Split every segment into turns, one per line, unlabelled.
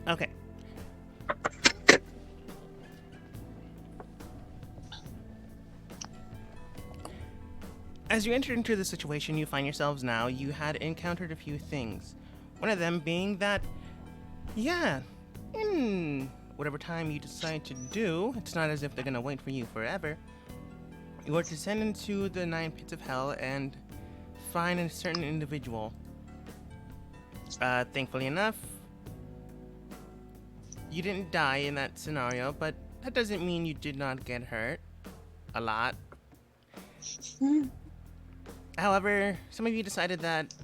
Okay. As you enter into the situation you find yourselves now, you had encountered a few things. One of them being that, yeah, in whatever time you decide to do, it's not as if they're gonna wait for you forever. You are to descend into the nine pits of hell and find a certain individual. Thankfully enough, you didn't die in that scenario, but that doesn't mean you did not get hurt. A lot. However, some of you decided that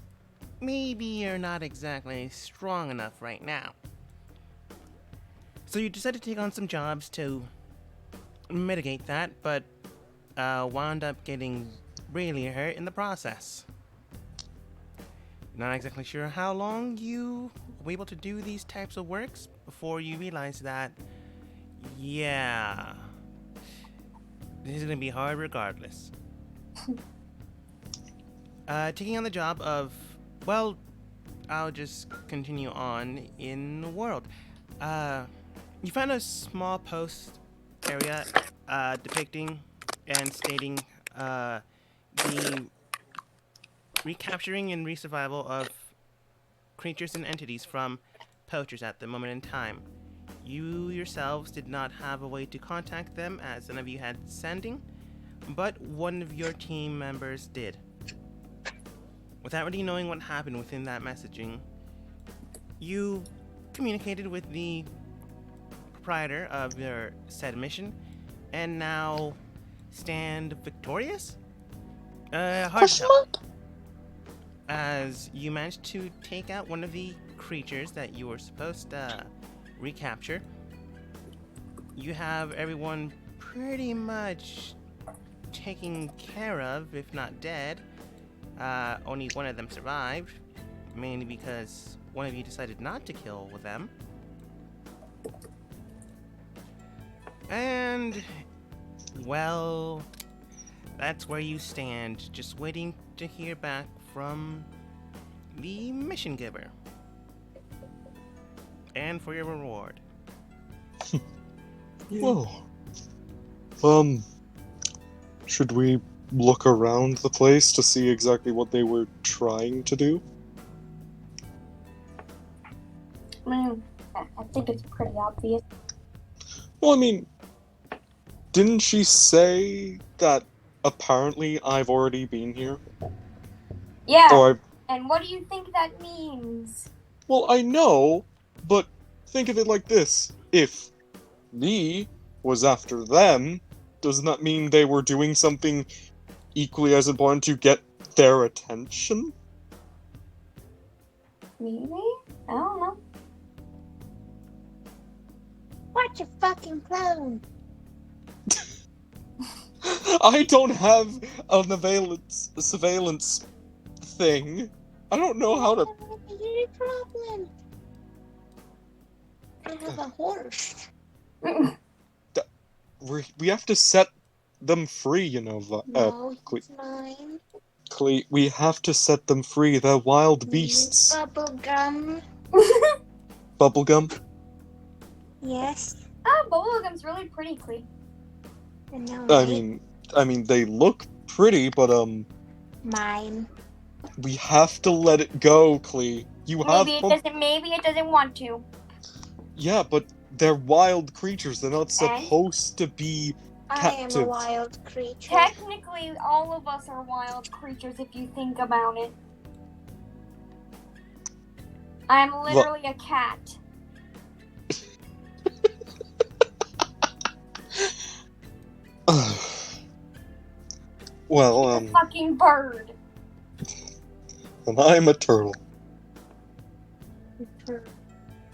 maybe you're not exactly strong enough right now. So you decided to take on some jobs to mitigate that, but wound up getting really hurt in the process. Not exactly sure how long you were able to do these types of works before you realized that, yeah, this is gonna be hard regardless. Taking on the job of, well, I'll just continue on in the world. You found a small post area depicting and stating the recapturing and resurvival of creatures and entities from poachers at the moment in time. You yourselves did not have a way to contact them as none of you had sending, but one of your team members did. Without really knowing what happened within that messaging, you communicated with the proprietor of your said mission and now stand victorious? Hard to
Question
tell.
mark?
As you managed to take out one of the creatures that you were supposed to recapture, you have everyone pretty much taken care of, if not dead. Only one of them survived, mainly because one of you decided not to kill with them. And, well, that's where you stand, just waiting to hear back from the mission giver. And for your reward.
Whoa. Should we look around the place to see exactly what they were trying to do?
I mean, I think it's pretty obvious.
Well, I mean, didn't she say that apparently I've already been here?
Yeah,
Or
and what do you think that means?
well, I know, but think of it like this. If me was after them, doesn't that mean they were doing something equally as important to get their attention?
Maybe? I don't know.
Watch a fucking clone.
I don't have an surveillance thing. I don't know how to.
Your problem. I have a horse.
We have to set them free, you know.
No, it's mine.
We have to set them free. They're wild beasts.
Bubblegum.
Bubblegum?
Yes.
Oh, bubblegum's really pretty, Clee.
And now
I mean, they look pretty, but
mine.
we have to let it go, Clee. You have.
Maybe it doesn't want to.
Yeah, but they're wild creatures. They're not supposed to be
I
captive.
am a wild creature.
Technically, all of us are wild creatures if you think about it. I'm literally a cat.
Well,
A fucking bird.
and I'm a turtle.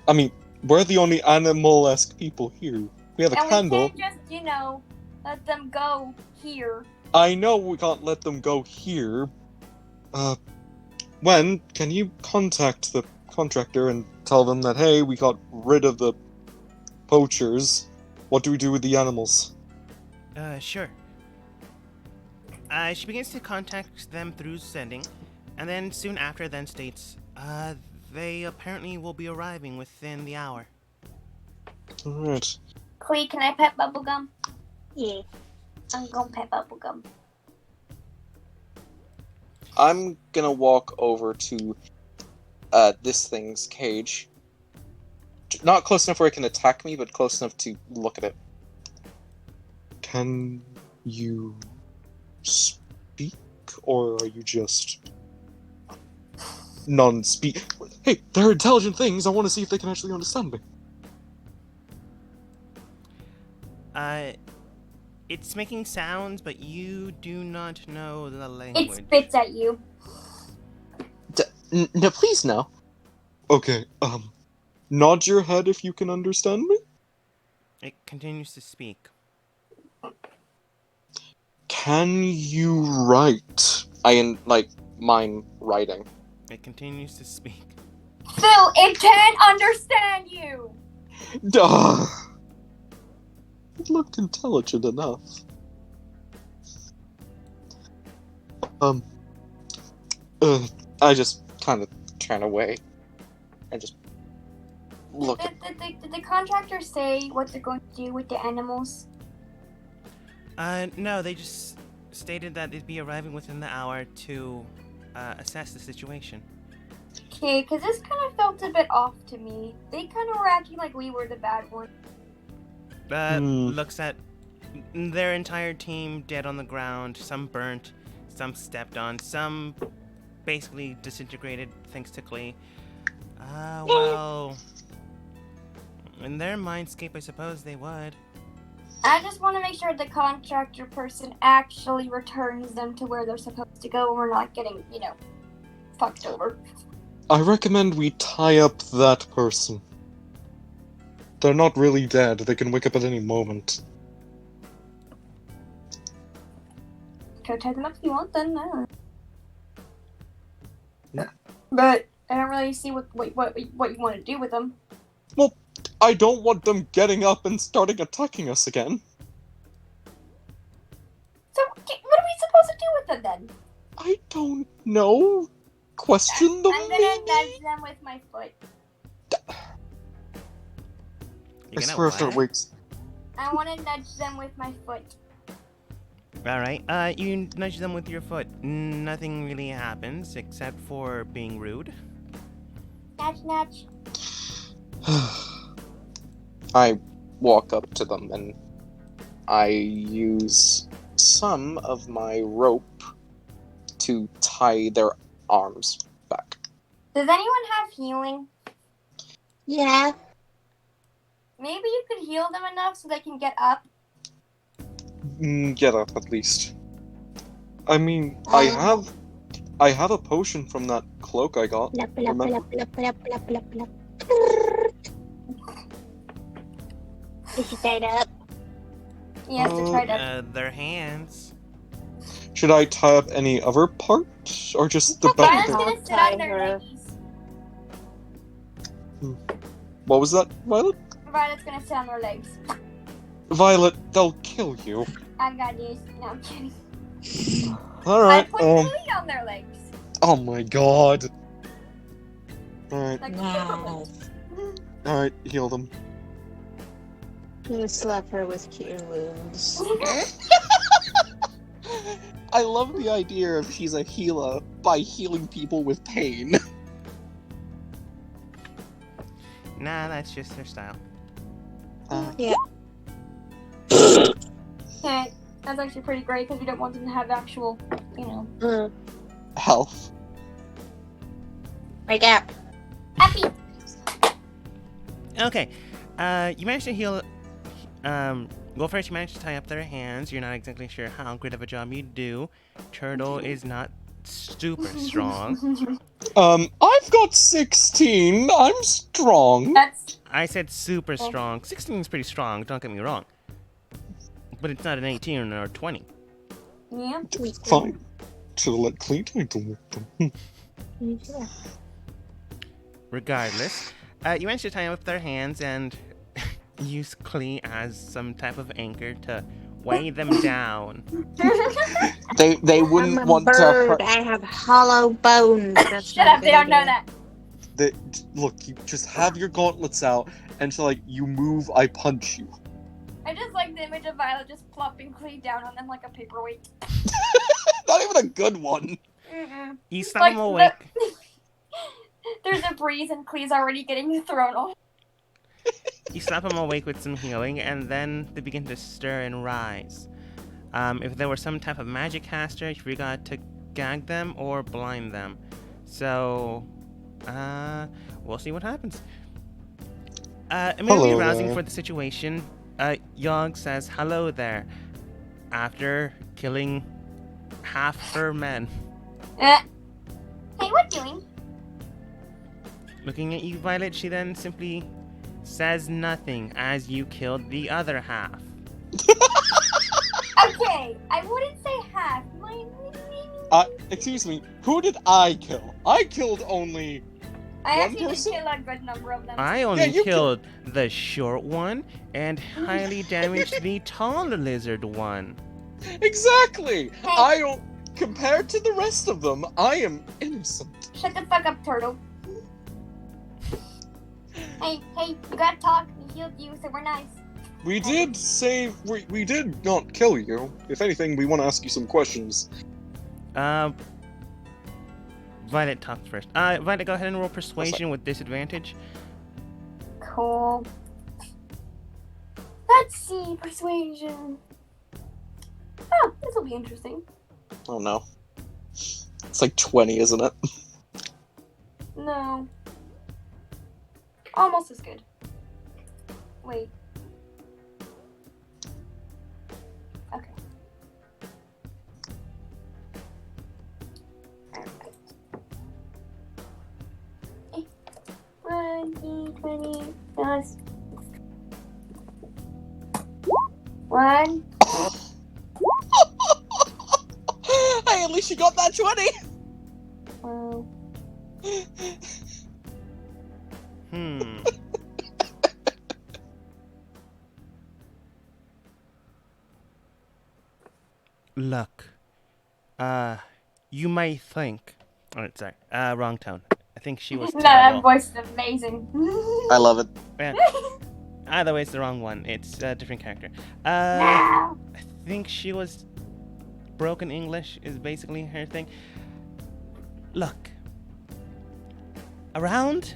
I mean, we're the only animal-esque people here. We have a candle.
We can't just, let them go here.
I know we can't let them go here. When can you contact the contractor and tell them that, hey, we got rid of the poachers. What do we do with the animals?
Sure. She begins to contact them through sending, and then soon after then states, they apparently will be arriving within the hour.
Alright.
Clee, can I pet Bubblegum?
Yeah.
I'm gonna pet Bubblegum.
I'm gonna walk over to this thing's cage. Not close enough where it can attack me, but close enough to look at it. Can you speak, or are you just non-speak? Hey, they're intelligent things. I want to see if they can actually understand me.
It's making sounds, but you do not know the
It
language.
spits at you.
No, please no. Okay, nod your head if you can understand me.
It continues to speak.
Can you write? Mime writing.
It continues to speak.
Phil, it can't understand you!
Duh. It looked intelligent enough. I just kind of turn away and just look.
Did the contractor say what they're going to do with the animals?
No, they just stated that they'd be arriving within the hour to assess the situation.
Okay, because this kind of felt a bit off to me. They kind of were acting like we were the bad ones.
Looks at their entire team dead on the ground, some burnt, some stepped on, some basically disintegrated thanks to Klee. Well, in their mindscape, I suppose they would.
I just want to make sure the contractor person actually returns them to where they're supposed to go and we're not getting, fucked over.
I recommend we tie up that person. They're not really dead. They can wake up at any moment.
Go tie them up if you want, then.
Yeah.
But I don't really see what you want to do with them.
Well, I don't want them getting up and starting attacking us again.
So what are we supposed to do with them then?
I don't know. Question them,
I'm gonna
maybe?
nudge them with my foot.
You're
I
gonna
swear if it
what?
wakes...
I want to nudge them with my foot.
Alright, you nudge them with your foot. Nothing really happens except for being rude.
Nudge, nudge.
I walk up to them and I use some of my rope to tie their arms back.
Does anyone have healing?
Yeah.
Maybe you could heal them enough so they can get up.
Get up, at least. I mean, I have a potion from that cloak I got.
Blah, blah, blah,
Remember?
blah, blah, blah, blah, blah. Is she tied up?
Yes, to try to.
Their hands.
Should I tie up any other part? Or just the back?
Violet's
I'll
gonna sit
tie
on their
her.
leggies.
What was that, Violet?
Violet's gonna sit on their legs.
Violet, they'll kill you.
I got this. No, I'm kidding. I
Alright,
put Lily on their legs.
oh my god. Alright,
Like,
Wow.
alright, heal them.
You slap her with cure wounds.
I love the idea of she's a healer by healing people with pain.
Nah, that's just their style.
Yeah.
Okay, that's actually pretty great because we don't want them to have actual,
Health.
Wake up.
happy.
Okay, you managed to heal. Well, first you managed to tie up their hands. You're not exactly sure how great of a job you do. Turtle is not super strong.
I've got 16. I'm strong.
That's
I said super strong. 16 is pretty strong, don't get me wrong. But it's not an 18 or a 20.
yeah.
Fine. Should've let Clee take them with them.
Regardless, you managed to tie up their hands and use Klee as some type of anchor to weigh them down.
They wouldn't
I'm a
want to
bird.
hurt.
I have hollow bones. That's
Shut
not
up,
a
they
good
don't know
idea.
that.
Look, you just have your gauntlets out, and so, like, you move, I punch you.
I just like the image of Violet just plopping Klee down on them like a paperweight.
Not even a good one.
Mm-mm.
You slap him awake.
There's a breeze and Klee's already getting thrown off.
You slap him awake with some healing, and then they begin to stir and rise. If there were some type of magic caster, you forgot to gag them or blind them. So, we'll see what happens. Immediately
Hello
rousing
there.
for the situation, Yogg says hello there after killing half her men.
Hey, what doing?
Looking at you, Violet, she then simply says nothing as you killed the other half.
Okay, I wouldn't say half.
Excuse me, who did I kill? I killed only...
I
one
actually did
person?
kill a good number of them.
I only
you
killed the short one and highly damaged the taller lizard one.
Exactly!
Hey.
I don't... Compared to the rest of them, I am innocent.
Shut the fuck up, Turtle. Hey, you gotta talk. We healed you, so we're nice.
We did save... We did not kill you. If anything, we want to ask you some questions.
Violet talks first. Violet, go ahead and roll persuasion with disadvantage.
Cool. Let's see, persuasion. Oh, this will be interesting.
Oh no. It's like 20, isn't it?
No. Almost as good. Wait. Okay. Alright. 20 plus 1.
Hey, at least you got that 20!
Well,
Look. You may think... Oh, sorry. Wrong tone. I think she was
no, that
terrible.
voice is amazing.
I love it.
Yeah. Either way, it's the wrong one. It's a different character.
No.
I think she was... Broken English is basically her thing. Look. Around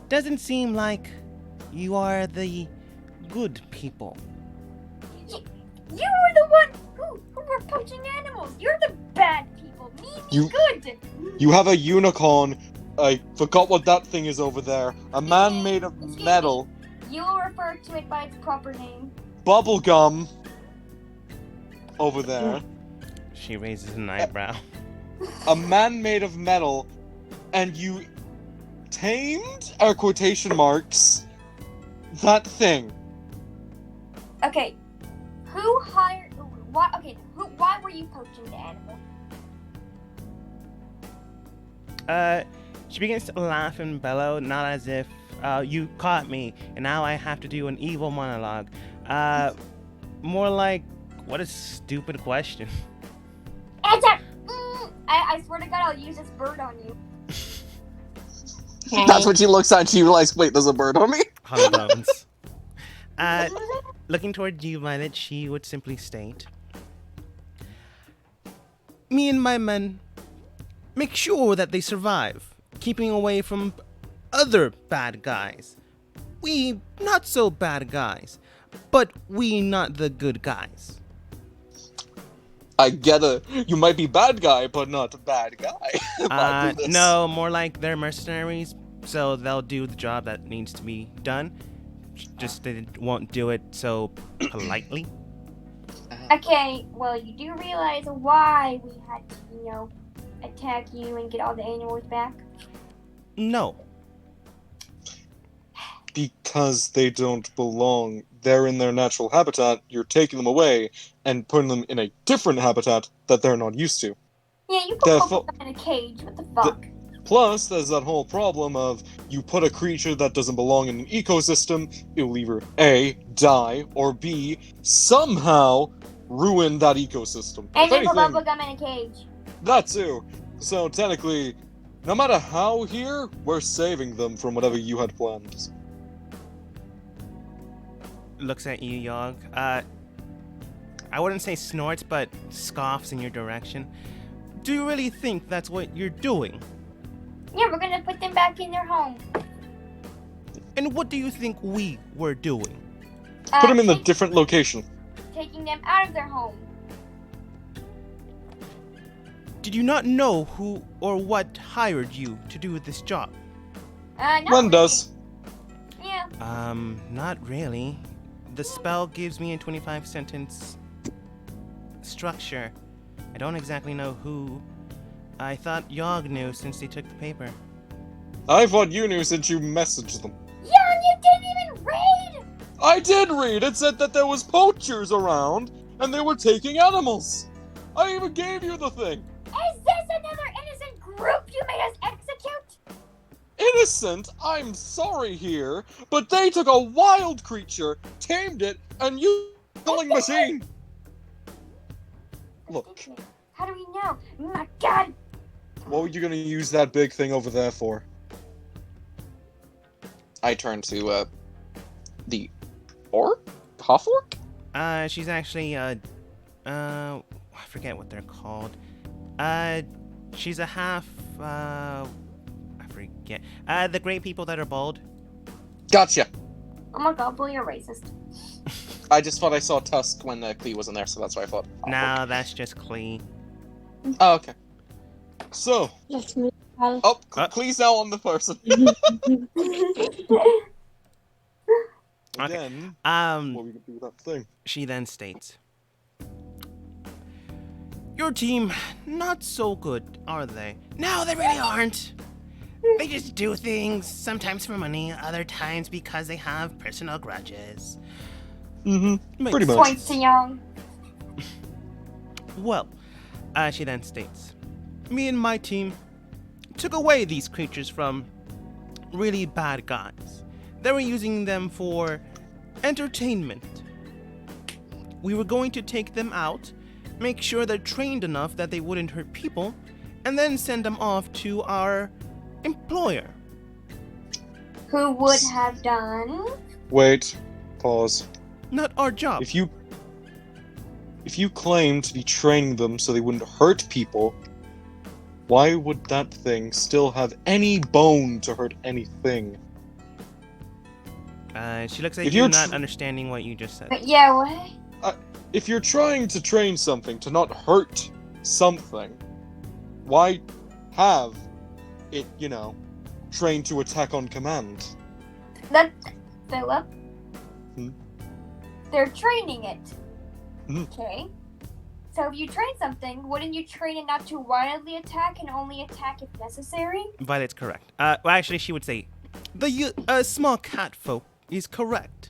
doesn't seem like you are the good people.
You were the one who were poaching animals. You're the bad people. Me
You-
good.
You have a unicorn. I forgot what that thing is over there. A man made of metal.
You will refer to it by its proper name.
Bubblegum. Over there.
She raises an eyebrow.
A man made of metal. And you tamed, or quotation marks, that thing.
Okay. Who hired? Why? Okay. Why were you poaching the animal?
She begins to laugh and bellow, not as if you caught me and now I have to do an evil monologue. More like, what a stupid question.
Answer. I swear to God, I'll use this bird on you.
That's when she looks at you, realize, wait, there's a bird on me?
Hollow bones. Looking toward you, Violet, she would simply state, me and my men make sure that they survive, keeping away from other bad guys. We not so bad guys, but we not the good guys.
I get it. You might be bad guy, but not a bad guy. My goodness.
No, more like they're mercenaries, so they'll do the job that needs to be done. Just they won't do it so politely.
Okay. Well, you do realize why we had to, attack you and get all the animals back?
No.
Because they don't belong. They're in their natural habitat, you're taking them away and putting them in a different habitat that they're not used to.
Yeah, you
The
put
fo-
them in a cage. What the fuck?
Plus, there's that whole problem of you put a creature that doesn't belong in an ecosystem, it'll either A, die, or B, somehow ruin that ecosystem.
And
If
then put
anything,
bubblegum in a cage.
that too. So technically, No matter how here, we're saving them from whatever you had planned.
Looks at you, Yogg. I wouldn't say snorts, but scoffs in your direction. Do you really think that's what you're doing?
Yeah, we're gonna put them back in their home.
And what do you think we were doing?
Put them in a different location.
Taking them out of their home.
Did you not know who or what hired you to do this job?
Not
One
really.
does.
Yeah.
Not really. The spell gives me a 25-sentence structure. I don't exactly know who. I thought Yogg knew since they took the paper.
I thought you knew since you messaged them.
Yeah, you didn't even read!
I did read! It said that there was poachers around, and they were taking animals! I even gave you the thing!
Is this another innocent group you made us execute?
Innocent? I'm sorry here, but they took a wild creature, tamed it, and used a killing machine! Look,
How do we know? My God!
what were you gonna use that big thing over there for? I turn to, the orc? Half orc?
She's actually, I forget what they're called. She's a half, I forget. The great people that are bald.
Gotcha!
Oh my God, Bull, you're racist.
I just thought I saw Tusk when Klee was in there, so that's why I thought.
No, that's just Klee.
Oh, okay. So,
Let's move on.
oh, Klee's now on the person.
Okay.
Then, what are we gonna do with that thing?
She then states, "Your team, not so good, are they? No, they really aren't. They just do things, sometimes for money, other times because they have personal grudges."
Mm-hmm.
Makes
Pretty much.
Points to Young.
Well, she then states, "Me and my team took away these creatures from really bad guys. They were using them for entertainment. We were going to take them out, make sure they're trained enough that they wouldn't hurt people, and then send them off to our employer."
Who would have done?
Wait. Pause.
Not our job.
If you claim to be training them so they wouldn't hurt people, why would that thing still have any bone to hurt anything?
She looks at
If
you,
you're
not
tr-
understanding what you just said.
But yeah, what?
If you're trying to train something to not hurt something, why have it, trained to attack on command?
That, Philip.
Hmm?
They're training it.
Hmm.
Okay. So if you train something, wouldn't you train it not to wildly attack and only attack if necessary?
Violet's correct. Well, actually, she would say, the small cat folk is correct.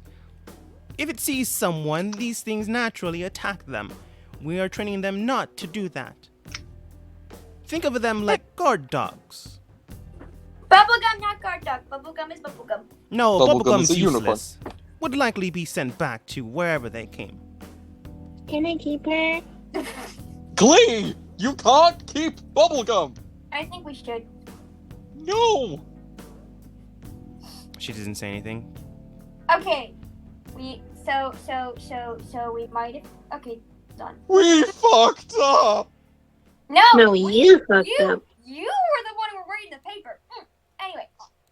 If it sees someone, these things naturally attack them. We are training them not to do that. Think of them like guard dogs.
Bubblegum, not guard dog. Bubblegum is bubblegum.
No,
Bubblegum
Bubblegum's
is a unicorn.
useless. Would likely be sent back to wherever they came.
Can I keep her?
Glee! You can't keep Bubblegum!
I think we should.
No!
She doesn't say anything.
Okay. So we might have. Okay, done.
We fucked up!
No, you fucked up.
You were the one who were reading the paper. Anyway.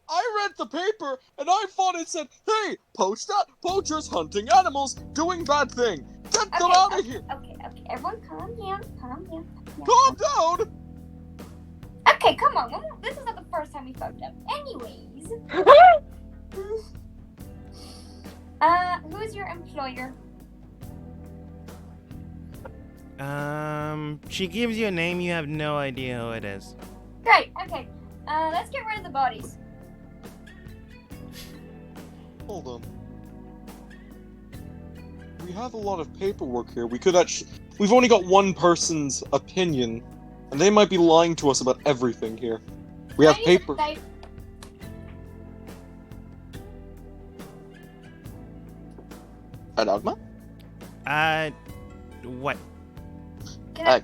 I read the paper and I thought it said, hey, poachers hunting animals, doing bad thing. Get them out of here!
Okay. Everyone calm down.
Calm down!
Okay, come on. This is not the first time we fucked up. Anyways. Who's your employer?
She gives you a name, you have no idea who it is.
Great, okay. Let's get rid of the bodies.
Hold on. We have a lot of paperwork here. We could actually... We've only got one person's opinion, and they might be lying to us about everything here. We have paper... Adagma?
What?
I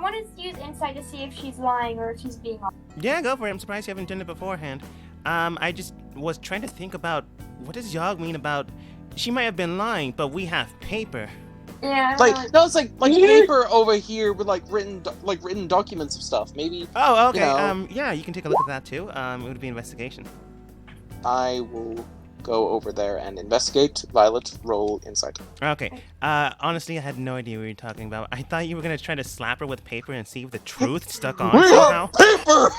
want to use insight to see if she's lying or if she's being honest.
Yeah, go for it. I'm surprised you haven't done it beforehand. I just was trying to think about what does Yogg mean about. She might have been lying, but we have paper.
Yeah.
Like no, it's like paper over here with like written documents of stuff. Maybe
Oh, okay.
know.
Yeah, you can take a look at that too. It would be investigation.
I will go over there and investigate. Violet, roll insight.
Okay. Honestly, I had no idea what you were talking about. I thought you were gonna try to slap her with paper and see if the truth stuck on
We
somehow.
have paper!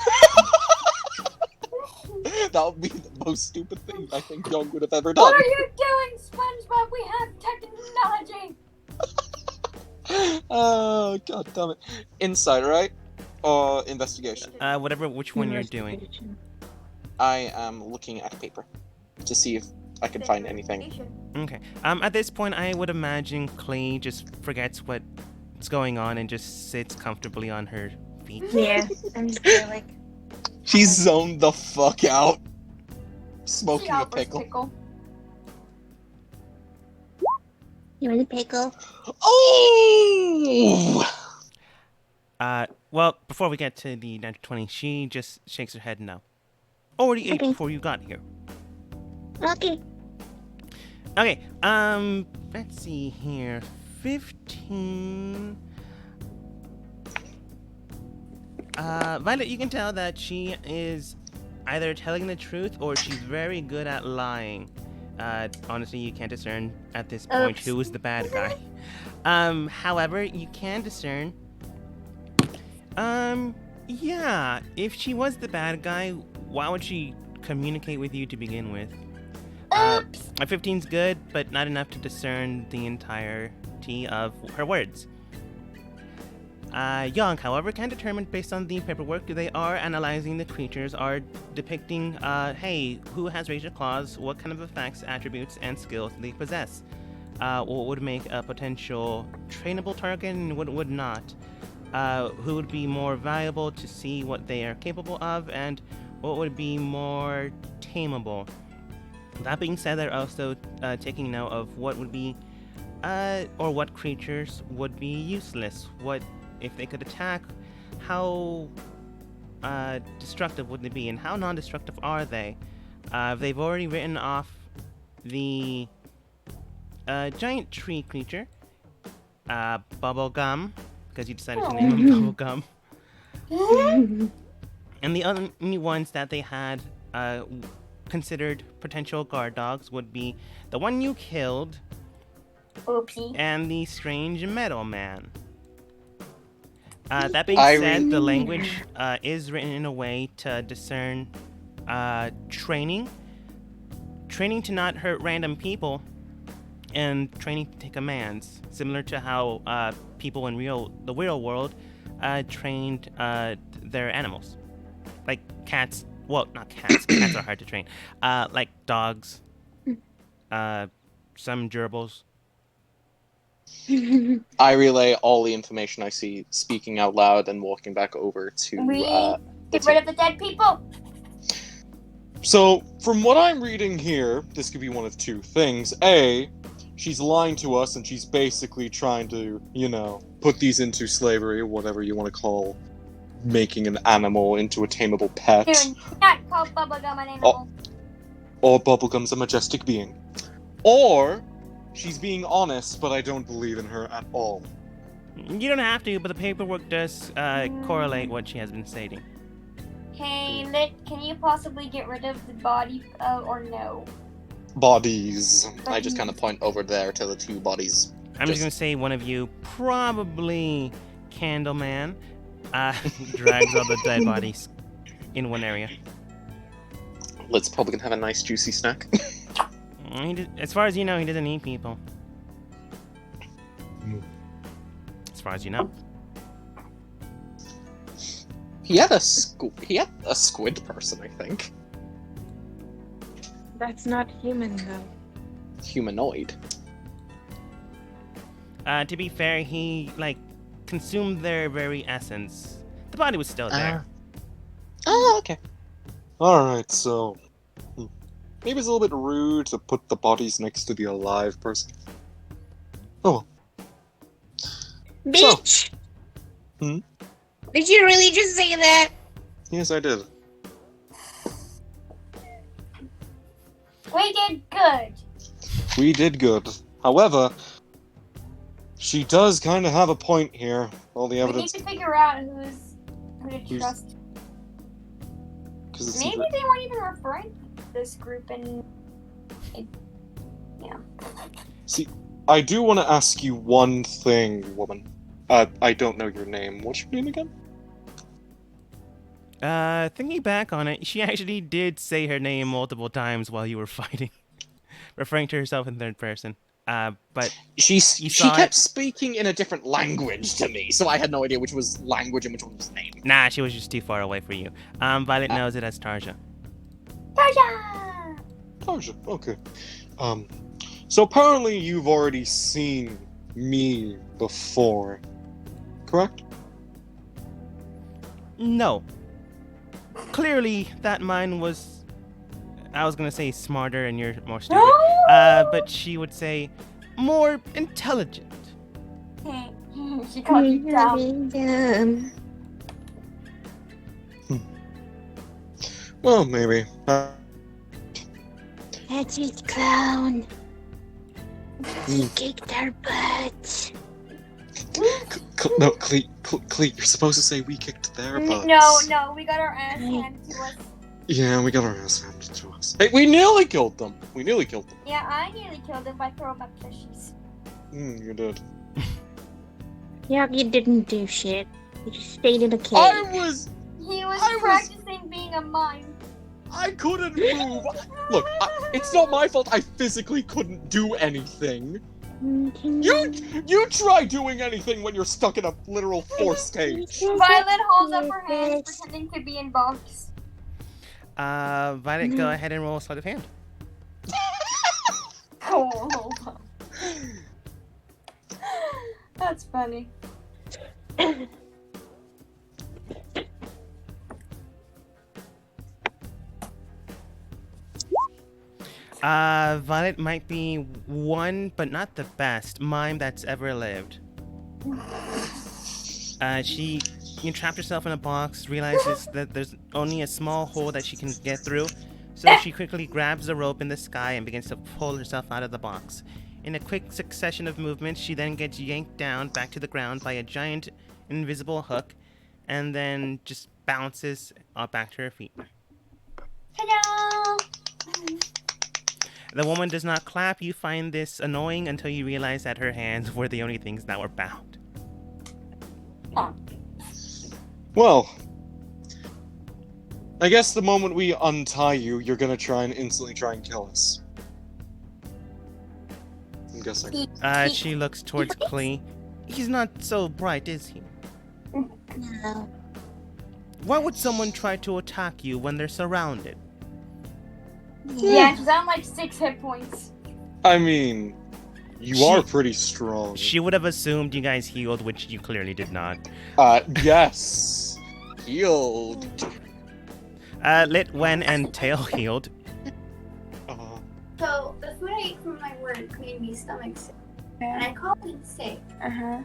That would be the most stupid thing I think Young would have ever
What
done.
are you doing, SpongeBob? We have technology.
Oh god damn it! Insight, right? Investigation.
Which one you're doing.
I am looking at paper to see if I can find anything.
Okay. At this point, I would imagine Clay just forgets what's going on and just sits comfortably on her feet.
Yeah, I'm just there like.
She's zoned the fuck out, smoking
See
a
Albert's
pickle.
You want a pickle?
Oh!
Well, before we get to the natural 20, she just shakes her head no. Already ate
Okay.
before you got here.
Okay.
Okay, let's see here. 15. Violet, you can tell that she is either telling the truth or she's very good at lying. Honestly, you can't discern at this point
Oops.
who is the bad guy. However, you can discern. Yeah, if she was the bad guy, why would she communicate with you to begin with?
Oops.
A 15's good, but not enough to discern the entirety of her words. Young, however, can determine based on the paperwork they are analyzing the creatures are depicting, hey, who has razor claws, what kind of effects, attributes, and skills they possess. What would make a potential trainable target and what would not. Who would be more valuable to see what they are capable of, and what would be more tameable. That being said, they're also taking note of what would be, or what creatures would be useless. What, if they could attack, how destructive would they be, and how non-destructive are they? They've already written off the giant tree creature, Bubblegum, because you decided to name him Bubblegum. And the only ones that they had considered potential guard dogs would be the one you killed
Oopsie.
and the strange metal man. That being
I
said, the
re-
language is written in a way to discern training to not hurt random people, and training to take commands, similar to how people in the real world trained their animals, like cats. Well, not cats. Cats are hard to train. Like dogs, some gerbils.
I relay all the information I see, speaking out loud and walking back over to.
We get rid of the dead people.
So, from what I'm reading here, this could be one of two things. A, she's lying to us and she's basically trying to, put these into slavery, whatever you want to call making an animal into a tameable pet.
Do not call Bubblegum an animal.
Or Bubblegum's a majestic being. Or she's being honest, but I don't believe in her at all.
You don't have to, but the paperwork does correlate what she has been stating.
Hey, Lit, can you possibly get rid of the body, or no?
Bodies.
I just kind of point over there to the two bodies.
I'm just gonna say one of you, probably Candleman, drags all the dead bodies in one area.
Let's probably gonna have a nice juicy snack.
As far as you know, he doesn't eat people.
Hmm.
As far as you know.
He had a squid person, I think.
That's not human though.
Humanoid.
To be fair, he consumed their very essence. The body was still there.
Oh, okay.
Alright, so. Maybe it's a little bit rude to put the bodies next to the alive person. Oh.
Bitch!
Hmm?
Did you really just say that?
Yes, I did.
We did good.
We did good. However, she does kind of have a point here. All the
We need
evidence.
to figure out who to
Who's-
trust.
Because it's
Maybe
either-
they weren't even referring to this group and
See, I do want to ask you one thing, woman. I don't know your name. What's your name again?
Thinking back on it, she actually did say her name multiple times while you were fighting, referring to herself in third person. But
She
You saw
kept
it?
speaking in a different language to me, so I had no idea which was language and which one was name.
nah, she was just too far away for you. Violet knows it as Tarja.
Tarja!
Tarja. Okay. So apparently you've already seen me before, correct?
No. Clearly, that mine was. I was gonna say smarter and you're more stupid. But she would say more intelligent.
She called you dumb.
Well, maybe.
That's it, clown. He kicked our butts.
No, Cleet, you're supposed to say we kicked their butts.
No, we got our ass handed to us.
Yeah, we got our ass handed to us. Hey, we nearly killed them.
Yeah, I nearly killed them by throwing up fishies.
You did.
Yep, you didn't do shit. You just stayed in a cave.
He was practicing being a mime.
I couldn't move. Look, it's not my fault. I physically couldn't do anything. You try doing anything when you're stuck in a literal force cage.
Violet holds up her hands, pretending to be in box.
Violet, go ahead and roll a sleight of hand.
Oh. That's funny.
Violet might be one, but not the best mime that's ever lived. She trapped herself in a box, realizes that there's only a small hole that she can get through, so she quickly grabs a rope in the sky and begins to pull herself out of the box. In a quick succession of movements, she then gets yanked down back to the ground by a giant invisible hook, and then just bounces back to her feet.
Ta-da!
The woman does not clap. You find this annoying until you realize that her hands were the only things that were bound.
Well, I guess the moment we untie you, you're gonna instantly try and kill us. I'm guessing.
She looks towards Klee. He's not so bright, is he?
No.
Why would someone try to attack you when they're surrounded?
Yeah, she's on like 6 hit points.
I mean, you are pretty strong.
She would have assumed you guys healed, which you clearly did not.
Yes. Healed.
Lit, Wen, and Tail healed.
So, the food I ate from my work made me stomach sick. And I called in sick.
Uh-huh.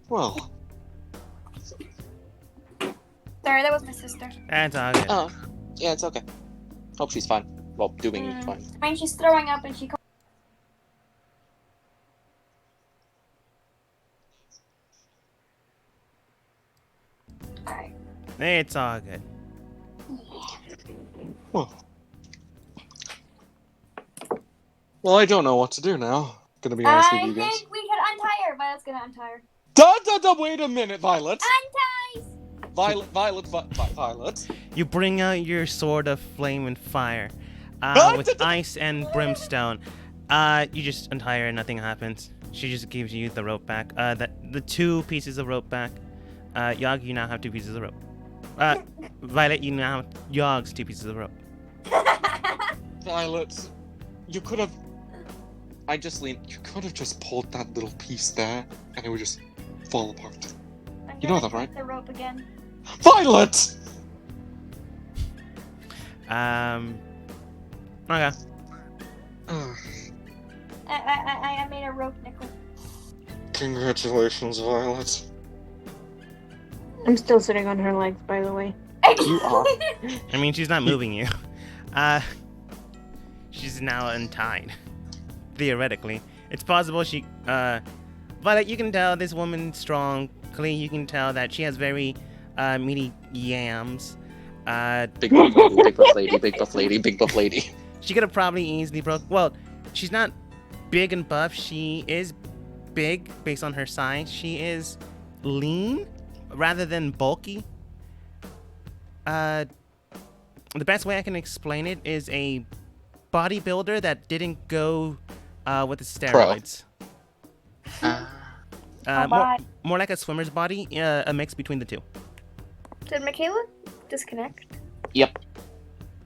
Well,
Sorry, that was my sister.
That's all good.
Oh, yeah, it's okay. Hope she's fine. Well, doing fine.
I mean, she's throwing up and she called. Alright.
It's all good.
well, I don't know what to do now. Gonna be honest
I
with you guys.
think we should untie her. Violet's gonna untie her.
Wait a minute, Violet.
Unties!
Violet.
You bring out your sword of flame and fire, with ice and brimstone. You just untie her and nothing happens. She just gives you the rope back. The 2 pieces of rope back. Yog, you now have 2 pieces of rope. Violet, you now have Yog's 2 pieces of rope.
Violet, you could have. You could have just pulled that little piece there, and it would just fall apart.
I'm
You know
gonna
that, right?
cut the rope again.
Violet!
Okay.
I made a rope nickel.
Congratulations, Violet.
I'm still sitting on her legs, by the way.
You are.
I mean, she's not moving you. She's now untied. Theoretically. It's possible she, Violet, you can tell this woman's strong. Clee, you can tell that she has very, meaty yams.
Big buff lady, big buff lady, big buff lady, big buff lady.
She could have probably easily broke. Well, she's not big and buff. She is big based on her size. She is lean rather than bulky. The best way I can explain it is a bodybuilder that didn't go with the steroids. More like a swimmer's body, a mix between the 2.
Did Michaela disconnect?
Yep.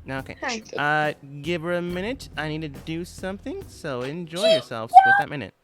Okay.
Hi.
Give her a minute. I need to do something, so enjoy yourselves with that minute.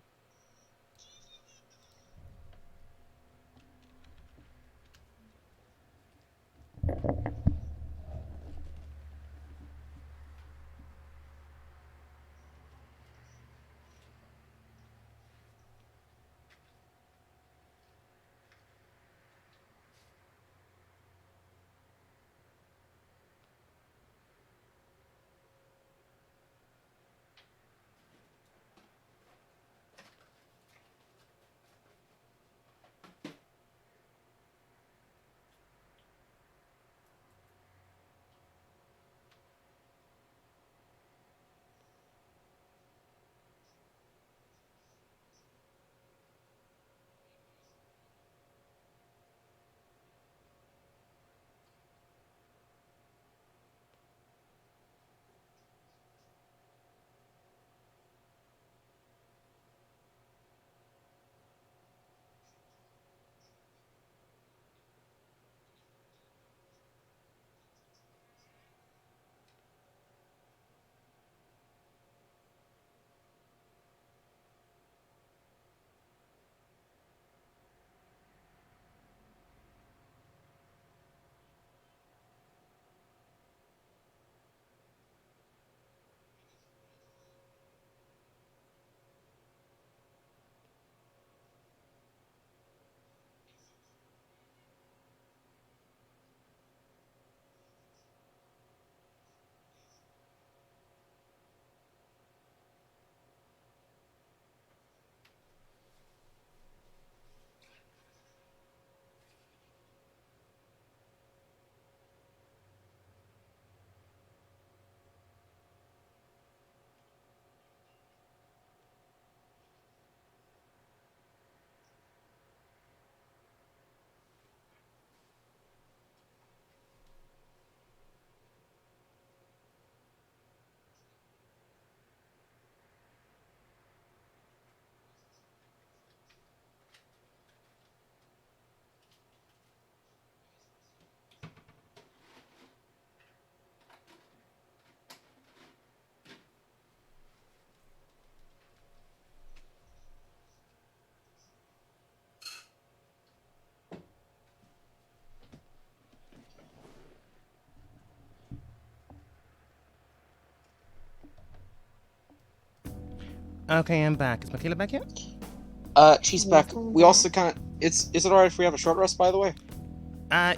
Okay, I'm back. Is Michaela back yet?
She's back. We also kind of. Is it alright if we have a short rest, by the way?
I'm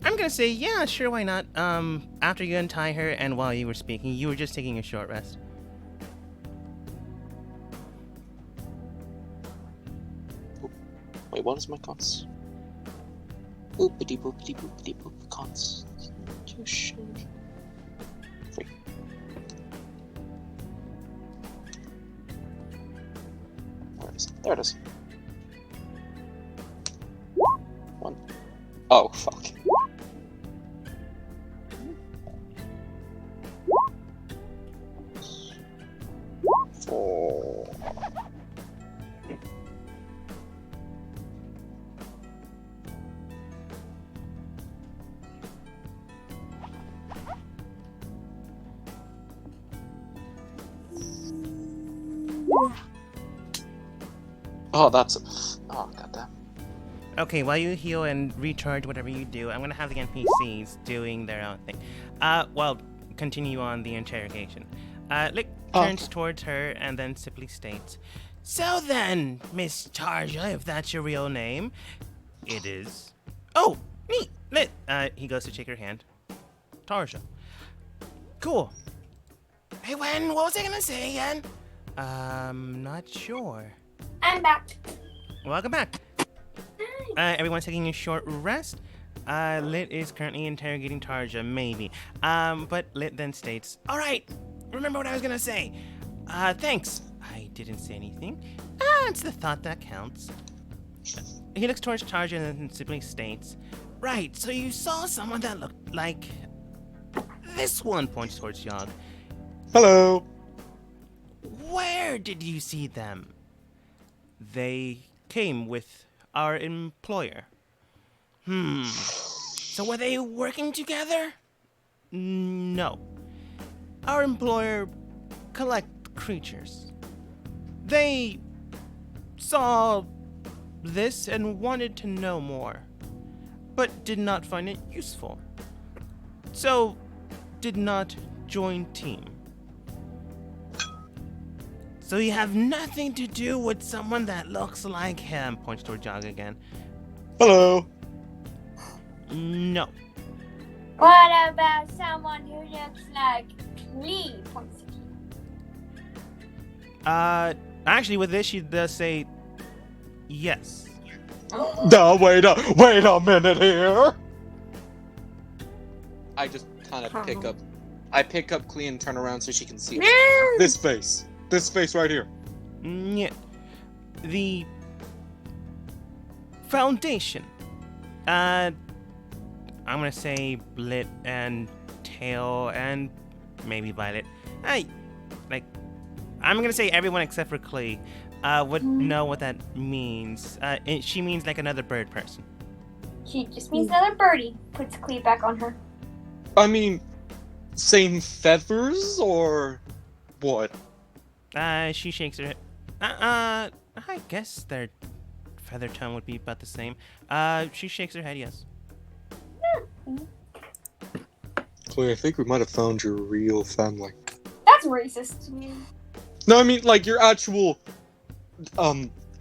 gonna say, yeah, sure, why not? After you untie her and while you were speaking, you were just taking a short rest.
Wait, what is my cons? Boopity boopity boopity boop. Cons. Free. Where is it? There it is. Oh, fuck. Four. Oh, that's. Oh, goddamn.
Okay, while you heal and recharge whatever you do, I'm gonna have the NPCs doing their own thing. Well, continue on the interrogation. Lick turns towards her and then simply states, "So then, Miss Tarja, if that's your real name, it is." Oh, neat, Lit. He goes to shake her hand. Tarja. Cool. Hey, Wen, what was I gonna say again? Not sure.
I'm back.
Welcome back. Everyone's taking a short rest. Lit is currently interrogating Tarja, maybe. But Lit then states, "All right, remember what I was gonna say. Thanks. I didn't say anything. It's the thought that counts." He looks towards Tarja and then simply states, "Right, so you saw someone that looked like this one," points towards Yogg.
Hello.
"Where did you see them?" "They came with our employer." So were they working together?" "No. Our employer collect creatures. They saw this and wanted to know more, but did not find it useful. So did not join team." "So you have nothing to do with someone that looks like him," points toward Yogg again.
Hello.
"No.
What about someone who looks like me? Points at you.
Actually, with this, she does say yes."
No, wait a minute here.
I just kind of pick up. I pick up Clea and turn around so she can see it.
This face. This face right here.
Yeah. The Foundation. I'm gonna say Lit and Tail and maybe Violet. I'm gonna say everyone except for Clee would know what that means. She means like another bird person.
She just means another birdie. Puts Clea back on her.
I mean, same feathers or what?
She shakes her head. I guess their feather tone would be about the same. She shakes her head, yes.
Chloe, I think we might have found your real family.
That's racist.
No, I mean like your actual,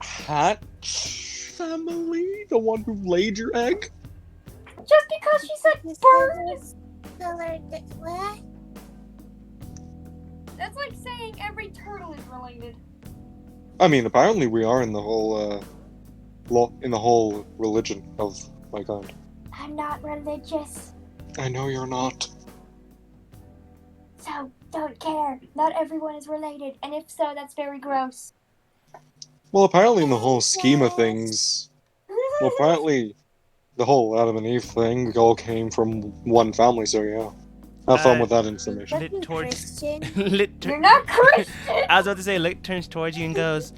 Hatch family, the one who laid your egg.
Just because she said bird?
What?
That's like saying every turtle is related.
I mean, apparently we are in the whole, religion of my kind.
I'm not religious,
I know you're not.
so don't care. Not everyone is related, and if so, that's very gross.
Well, apparently in the whole scheme of things, well, apparently the whole Adam and Eve thing all came from one family, so yeah. Have fun with that information.
Lit towards
Christian.
You're not Christian.
I was about to say, Lit turns towards you and goes,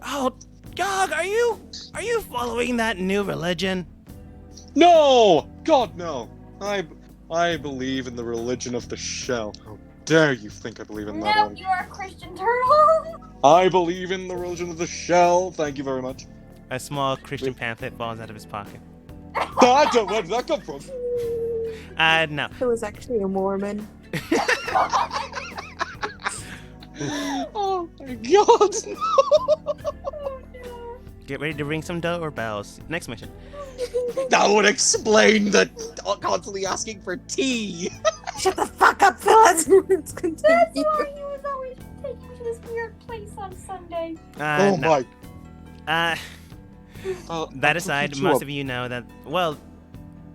"Oh, Yogg, are you following that new religion?"
No! God, no! I believe in the religion of the shell. How dare you think I believe in that
No,
one?
you are a Christian turtle.
I believe in the religion of the shell. Thank you very much.
A small Christian pamphlet falls out of his pocket.
Where did that come from?
No.
It was actually a Mormon.
Oh my god!
Get ready to ring some doorbells. Next mission.
That would explain the constantly asking for tea.
Shut the fuck up, Phyllis! Let's continue.
That's why he was always taking me to this weird place on Sunday.
Oh
no.
my!
That aside, most of you know that, well,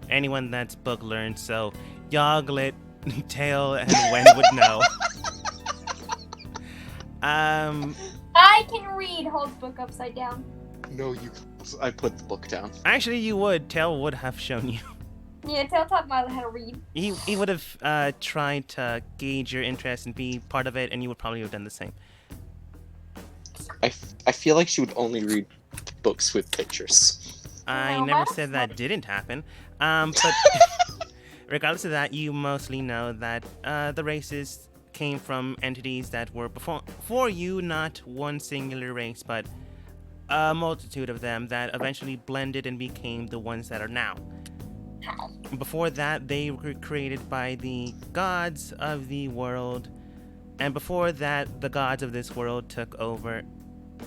anyone that's book learned, so Yogg, Lit, Tail, and Wen would know.
I can read. Hold book upside down.
No, you
I put the book down.
Actually, you would. Tail would have shown you.
Yeah, tell Top Milo how to read.
He would have tried to gauge your interest and be part of it, and you would probably have done the same.
I feel like she would only read books with pictures.
I
No,
never
that's
said
not-
that didn't happen. But regardless of that, you mostly know that the races came from entities that were before you, not one singular race, but a multitude of them that eventually blended and became the ones that are now. Before that, they were created by the gods of the world, and before that, the gods of this world took over.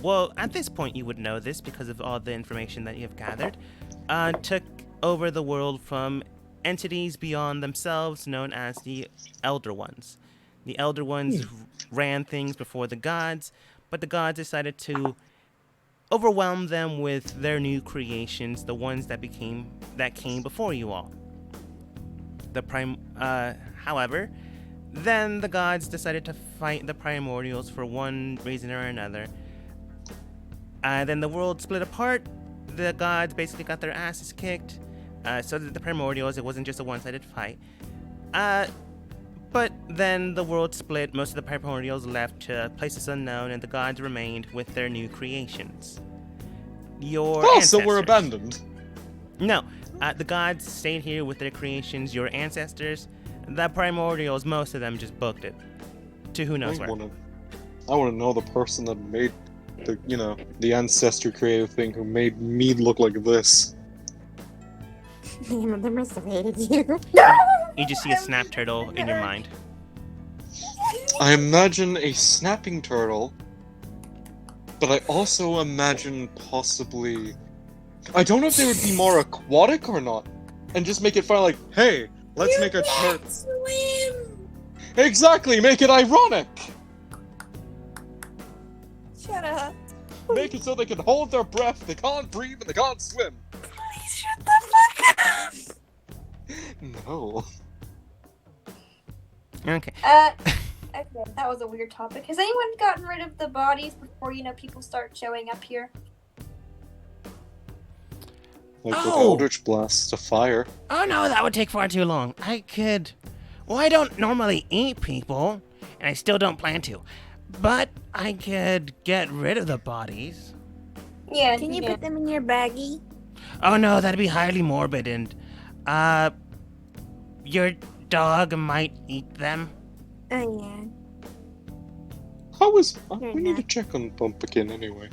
Well, at this point, you would know this because of all the information that you have gathered. Took over the world from entities beyond themselves, known as the Elder Ones. The Elder Ones ran things before the gods, but the gods decided to overwhelm them with their new creations, the ones that came before you all. However, then the gods decided to fight the primordials for one reason or another. Then the world split apart. The gods basically got their asses kicked. So did the primordials. It wasn't just a one-sided fight. But then the world split. Most of the primordials left to places unknown, and the gods remained with their new creations. Your
Oh,
ancestors.
so we're abandoned.
No, the gods stayed here with their creations. Your ancestors, the primordials, most of them just booked it to who knows where.
I want to know the person that made the ancestor creative thing who made me look like this.
They must have hated you.
You just see a snap turtle in your mind.
I imagine a snapping turtle, but I also imagine possibly... I don't know if they would be more aquatic or not, and just make it fun like, hey, let's make a turtle...
Swim!
Exactly, make it ironic!
Shut up.
Make it so they can hold their breath, they can't breathe, and they can't swim.
Please shut the fuck up!
No.
Okay.
Okay, that was a weird topic. Has anyone gotten rid of the bodies before, people start showing up here?
Like with
Oh!
Eldritch Blast to fire.
Oh no, that would take far too long. Well, I don't normally eat people, and I still don't plan to. But I could get rid of the bodies.
Yeah,
Can you put them in your baggie?
Oh no, that'd be highly morbid, and, your dog might eat them.
Oh, yeah.
How is...
You're
we need to
not.
check on Pumpkin anyway.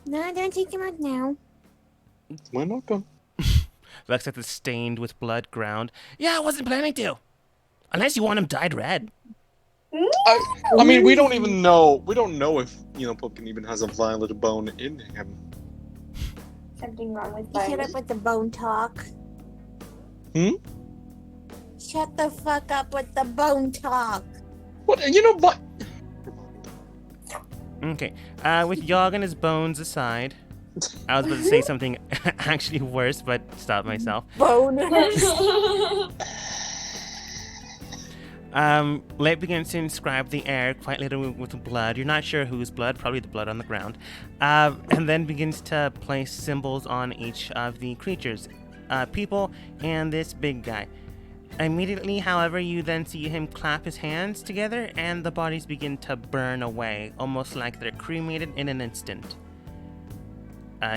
No, don't take them out now.
Why not go?
Looks at the stained with blood ground. Yeah, I wasn't planning to. Unless you want him dyed red.
I mean, we don't even know. We don't know if, Pumpkin even has a violet bone in him.
Something wrong with
Shut
Violet.
up with the bone talk.
Hmm?
Shut the fuck up with the bone talk.
What? You know what?
Okay. With Yogg and his bones aside, I was about to say something actually worse, but stopped myself.
Boners.
Light begins to inscribe the air quite literally with blood. You're not sure whose blood, probably the blood on the ground. And then begins to place symbols on each of the creatures, people, and this big guy. Immediately, however, you then see him clap his hands together, and the bodies begin to burn away, almost like they're cremated in an instant.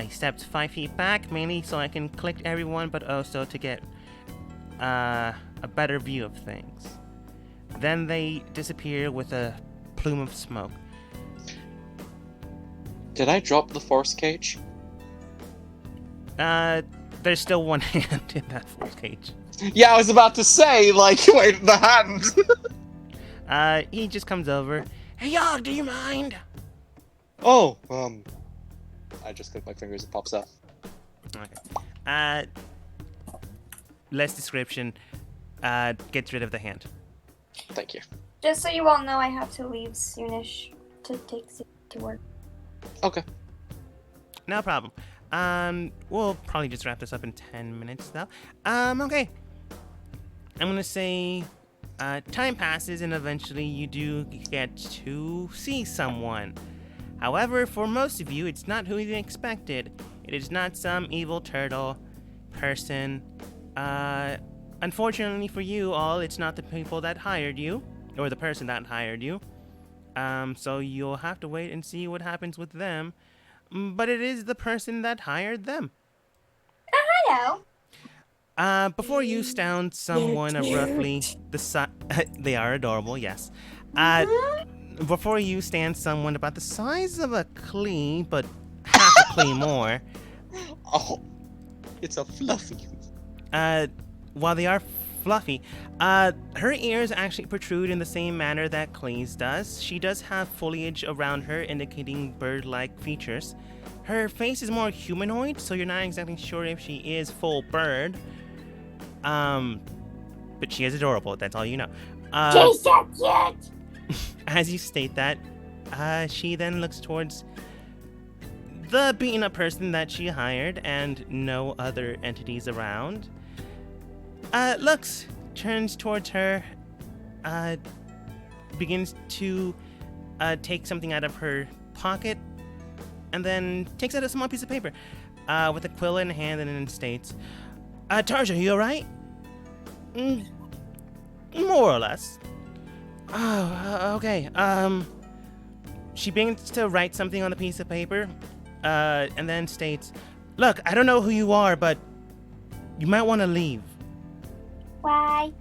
He steps 5 feet back, mainly so I can click everyone, but also to get a better view of things. Then they disappear with a plume of smoke.
Did I drop the force cage?
There's still one hand in that force cage.
Yeah, I was about to say, wait, the hand.
He just comes over. Hey, Yogg, do you mind?
Oh,
I just click my fingers, it pops up.
Okay. Less description. Gets rid of the hand.
Thank you.
Just so you all know, I have to leave soonish to take Zeke to work.
Okay.
No problem. We'll probably just wrap this up in 10 minutes, though. Okay. I'm gonna say, time passes and eventually you do get to see someone. However, for most of you, it's not who you expected. It is not some evil turtle person. Unfortunately for you all, it's not the people that hired you, or the person that hired you. So you'll have to wait and see what happens with them. But it is the person that hired them.
Hello.
Before you stand someone of roughly the size... they are adorable, yes. Before you stand someone about the size of a Klee, but half a Klee more.
Oh, it's a fluffy.
While they are fluffy, her ears actually protrude in the same manner that Klee's does. She does have foliage around her indicating bird-like features. Her face is more humanoid, so you're not exactly sure if she is full bird. But she is adorable, that's all you know.
She's so cute!
As you state that, she then looks towards the beaten up person that she hired and no other entities around. Looks, turns towards her, begins to take something out of her pocket, and then takes out a small piece of paper with a quill in hand and then states, Tarja, you alright? More or less. Oh, okay. She begins to write something on the piece of paper, and then states, look, I don't know who you are, but you might want to leave.
Why?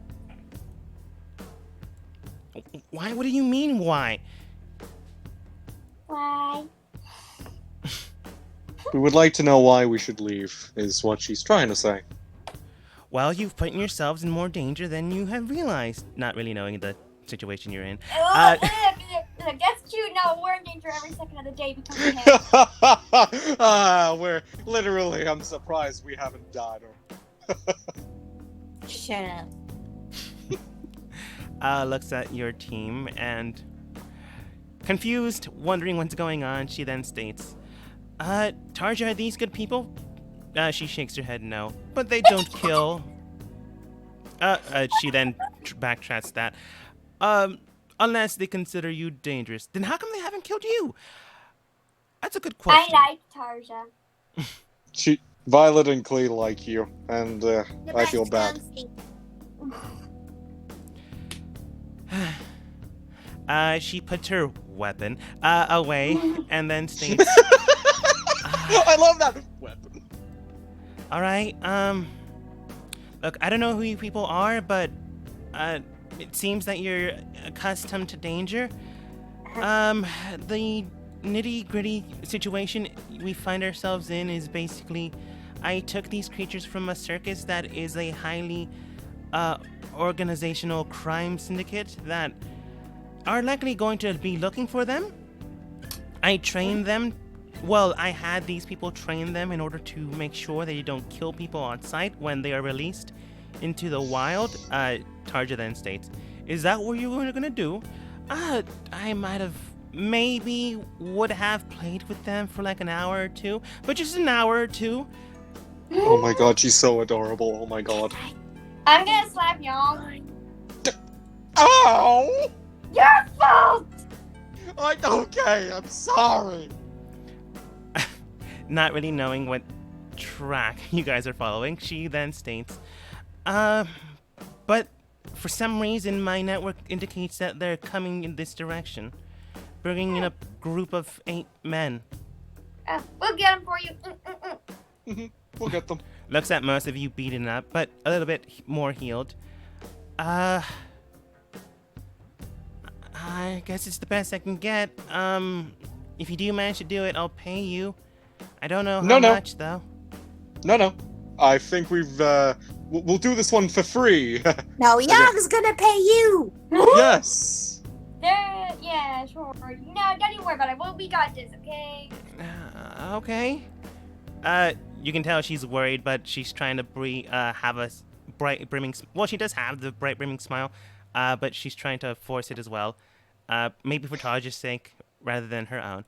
Why? What do you mean, why?
Why?
We would like to know why we should leave, is what she's trying to say.
Well, you've put yourselves in more danger than you have realized, not really knowing the situation you're in.
That's true. No, we're in danger every second of the day because of him.
We're literally, I'm surprised we haven't died.
Shut up.
Looks at your team and, confused, wondering what's going on, she then states, Tarja, are these good people? She shakes her head no, but they don't kill. She then backtracks that. Unless they consider you dangerous. Then how come they haven't killed you? That's a good question.
I like Tarja.
Violet and Klee like you, and I feel bad.
She puts her weapon away and then states,
I love that weapon.
all right, look, I don't know who you people are, but it seems that you're accustomed to danger. The nitty-gritty situation we find ourselves in is basically, I took these creatures from a circus that is a highly organizational crime syndicate that are likely going to be looking for them. I trained them. Well, I had these people train them in order to make sure that you don't kill people on sight when they are released into the wild. Tarja then states, is that what you were gonna do? I might have maybe would have played with them for like an hour or two, but just an hour or two.
Oh my god, she's so adorable. Oh my god.
I'm gonna slap y'all.
Ow!
Your fault!
Okay, I'm sorry.
Not really knowing what track you guys are following, she then states, but for some reason my network indicates that they're coming in this direction, bringing in a group of 8 men.
We'll get them for you.
We'll get them.
Looks at most of you beaten up, but a little bit more healed. I guess it's the best I can get. If you do manage to do it, I'll pay you. I don't know how much, though.
No. I think we'll do this one for free.
No, Young's gonna pay you.
Yes.
Yeah, sure. No, don't even worry about it. We got this, okay?
Okay. You can tell she's worried, but she's trying to have a bright, brimming... Well, she does have the bright, brimming smile, but she's trying to force it as well. Maybe for Tarja's sake, rather than her own.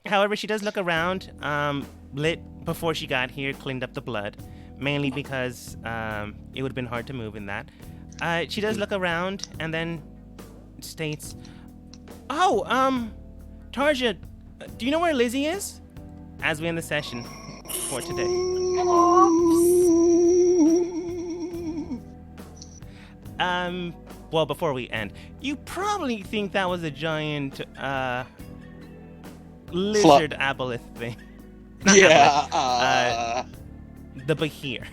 However, she does look around. Lit, before she got here, cleaned up the blood. Mainly because it would have been hard to move in that. She does look around and then states, oh, Tarja, Do you know where Lizzie is? As we end the session for today. Well, before we end, you probably think that was a giant, lizard aboleth thing. Not
Yeah.
aboleth, the Bahir.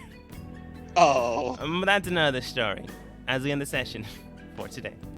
Oh.
That's another story. As we end the session for today.